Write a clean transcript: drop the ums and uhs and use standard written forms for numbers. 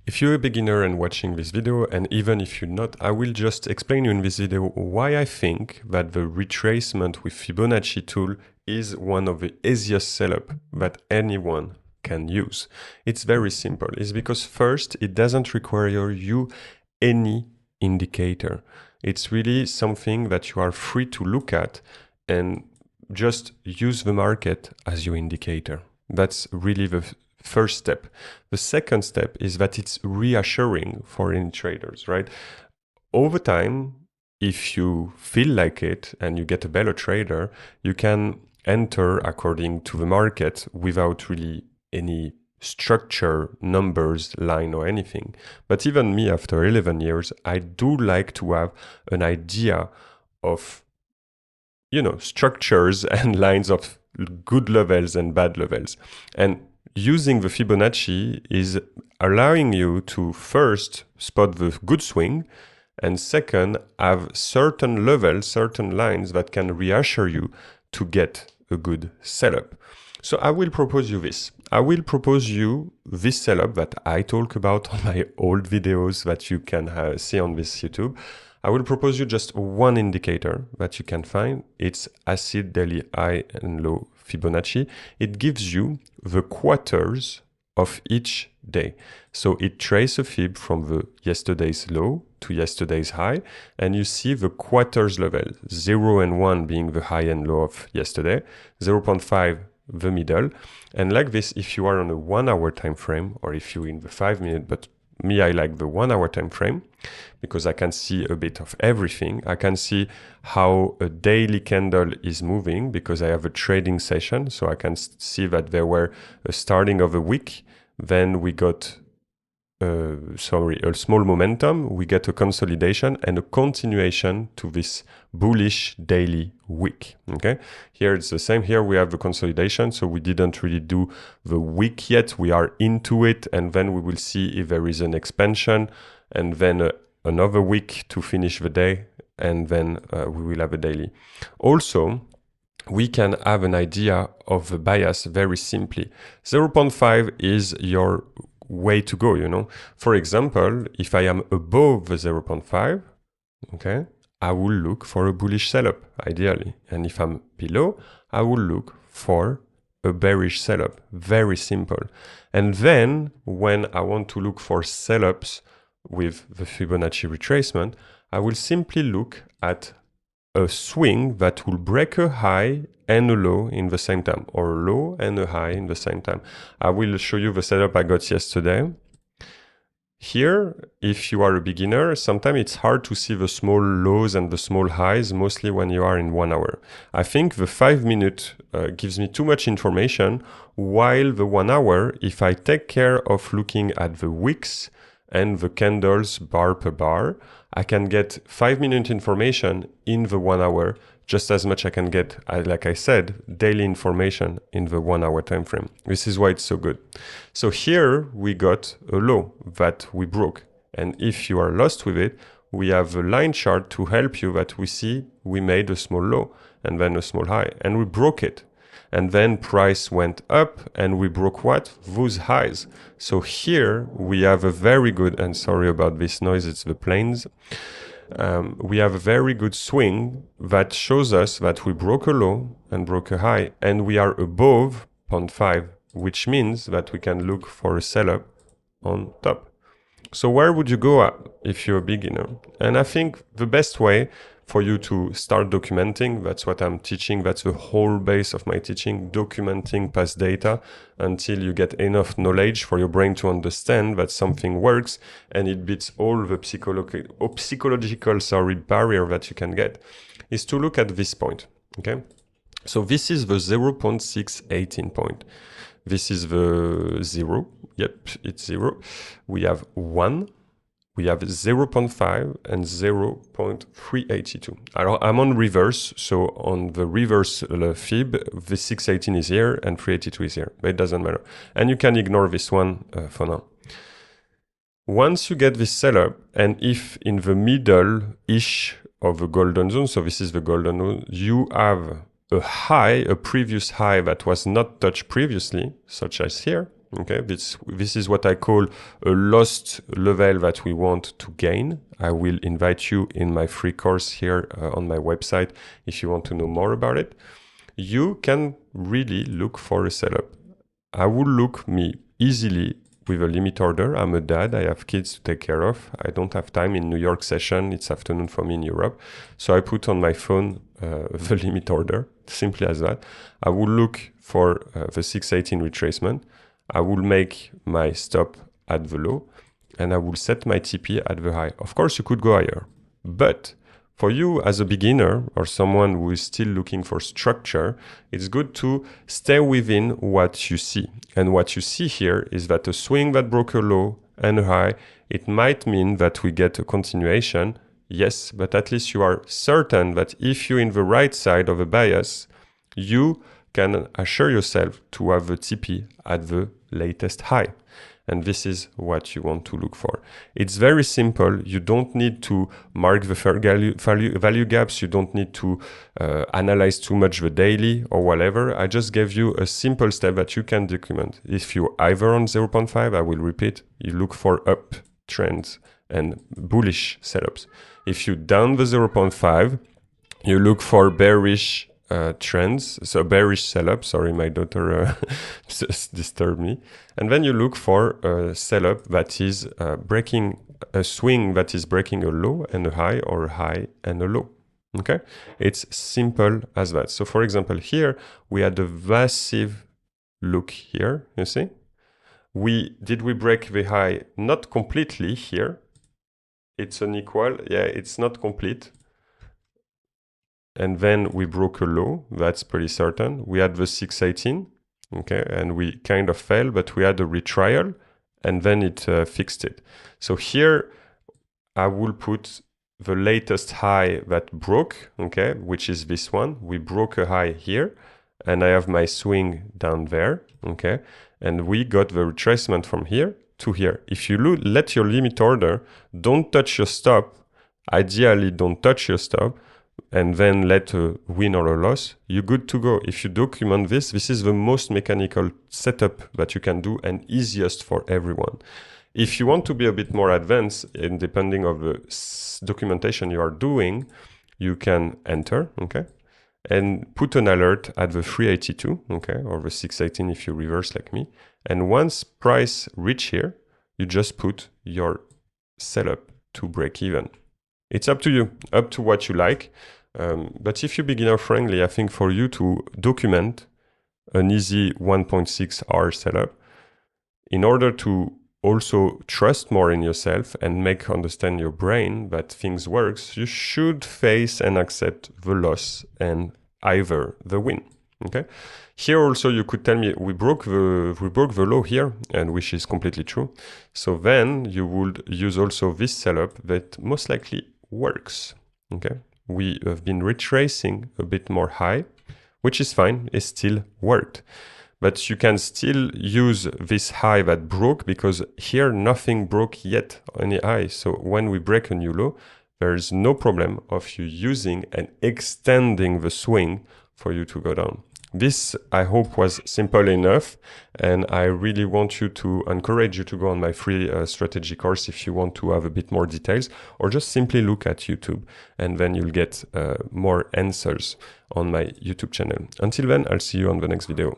If you're a beginner and watching this video, and even if you're not, I will just explain you in this video why I think that the retracement with Fibonacci tool is one of the easiest setup that anyone can use. It's very simple. It's because first, it doesn't require you any indicator. It's really something that you are free to look at and just use the market as your indicator. That's really the first step. The second step is that it's reassuring for any traders, right? Over time, if you feel like it and you get a better trader, you can enter according to the market without really any structure, numbers, line or anything. But even me, after 11 years, I do like to have an idea of, structures and lines of good levels and bad levels. And using the Fibonacci is allowing you to first spot the good swing, and second, have certain levels, certain lines that can reassure you to get a good setup. So I will propose you this. I will propose you this setup that I talk about on my old videos that you can see on this YouTube. I will propose you just one indicator that you can find. It's acid daily high and low Fibonacci. It gives you the quarters of each day. So it traces a fib from the yesterday's low to yesterday's high, and you see the quarters level, 0 and 1 being the high and low of yesterday, 0.5 the middle. And like this, if you are on a 1 hour time frame, or if you're in the 5 minute, but me, I like the 1 hour time frame because I can see a bit of everything. I can see how a daily candle is moving because I have a trading session. So I can see that there were a starting of a week. Then we got a small momentum. We get a consolidation and a continuation to this bullish daily week. Okay, here it's the same. Here we have the consolidation, so we didn't really do the week yet. We are into it, and then we will see if there is an expansion, and then another week to finish the day, and then we will have a daily. Also, we can have an idea of the bias very simply. 0.5 is your way to go, For example, if I am above the 0.5, okay, I will look for a bullish setup, ideally. And if I'm below, I will look for a bearish setup. Very simple. And then when I want to look for setups with the Fibonacci retracement, I will simply look at a swing that will break a high and a low in the same time, or a low and a high in the same time. I will show you the setup I got yesterday. Here, if you are a beginner, sometimes it's hard to see the small lows and the small highs, mostly when you are in 1 hour. I think the 5 minute gives me too much information, while the 1 hour, if I take care of looking at the wicks and the candles bar per bar, I can get 5 minute information in the 1 hour, just as much I can get, like I said, daily information in the 1 hour time frame. This is why it's so good. So here we got a low that we broke. And if you are lost with it, we have a line chart to help you that we see we made a small low and then a small high, and we broke it. And then price went up and we broke what? Those highs. So here we have a very good, and sorry about this noise, it's the planes. We have a very good swing that shows us that we broke a low and broke a high, and we are above 0.5, which means that we can look for a setup on top. So where would you go at if you're a beginner? And I think the best way for you to start documenting, that's what I'm teaching, that's the whole base of my teaching, documenting past data until you get enough knowledge for your brain to understand that something works and it beats all the psychological barrier that you can get, is to look at this point, okay? So this is the 0.618 point. This is the 0, yep, it's 0. We have 1. We have 0.5 and 0.382. I'm on reverse, so on the reverse fib, the 618 is here and 382 is here, but it doesn't matter. And you can ignore this one for now. Once you get this setup, and if in the middle-ish of the golden zone, so this is the golden zone, you have a high, a previous high that was not touched previously, such as here, Okay, this is what I call a lost level that we want to gain. I will invite you in my free course here on my website if you want to know more about it. You can really look for a setup. I will look me easily with a limit order. I'm a dad, I have kids to take care of. I don't have time in New York session, it's afternoon for me in Europe. So I put on my phone the limit order, simply as that. I will look for the 618 retracement. I will make my stop at the low and I will set my TP at the high. Of course, you could go higher, but for you as a beginner or someone who is still looking for structure, it's good to stay within what you see. And what you see here is that a swing that broke a low and a high, it might mean that we get a continuation. Yes, but at least you are certain that if you're in the right side of a bias, you can assure yourself to have the TP at the latest high. And this is what you want to look for. It's very simple. You don't need to mark the value gaps. You don't need to analyze too much the daily or whatever. I just gave you a simple step that you can document. If you're either on 0.5, I will repeat, you look for up trends and bullish setups. If you down the 0.5, you look for bearish trends, so bearish sell-up. Sorry, my daughter disturbed me. And then you look for a sell-up that is breaking a swing that is breaking a low and a high, or a high and a low. Okay, it's simple as that. So for example, here we had a massive look here. You see, did we break the high? Not completely here. It's unequal. Yeah, it's not complete. And then we broke a low, that's pretty certain. We had the 618, okay, and we kind of fell, but we had a retrial, and then it fixed it. So here, I will put the latest high that broke, okay, which is this one. We broke a high here, and I have my swing down there, okay, and we got the retracement from here to here. If you let your limit order, don't touch your stop, ideally don't touch your stop, and then let a win or a loss, you're good to go. If you document this, this is the most mechanical setup that you can do and easiest for everyone. If you want to be a bit more advanced, and depending on the documentation you are doing, you can enter, okay, and put an alert at the 382, okay, or the 618 if you reverse like me. And once price reach here, you just put your setup to break even. It's up to you, up to what you like. But if you're beginner friendly, I think for you to document an easy 1.6 hour setup in order to also trust more in yourself and understand your brain that things works, you should face and accept the loss and either the win. Okay. Here also you could tell me we broke the low here, and which is completely true. So then you would use also this setup that most likely works. Okay. We have been retracing a bit more high, which is fine. It still worked. But you can still use this high that broke, because here nothing broke yet, any high. So when we break a new low, there is no problem of you using and extending the swing for you to go down. This, I hope, was simple enough, and I really want you to encourage you to go on my free strategy course if you want to have a bit more details, or just simply look at YouTube, and then you'll get more answers on my YouTube channel. Until then, I'll see you on the next video.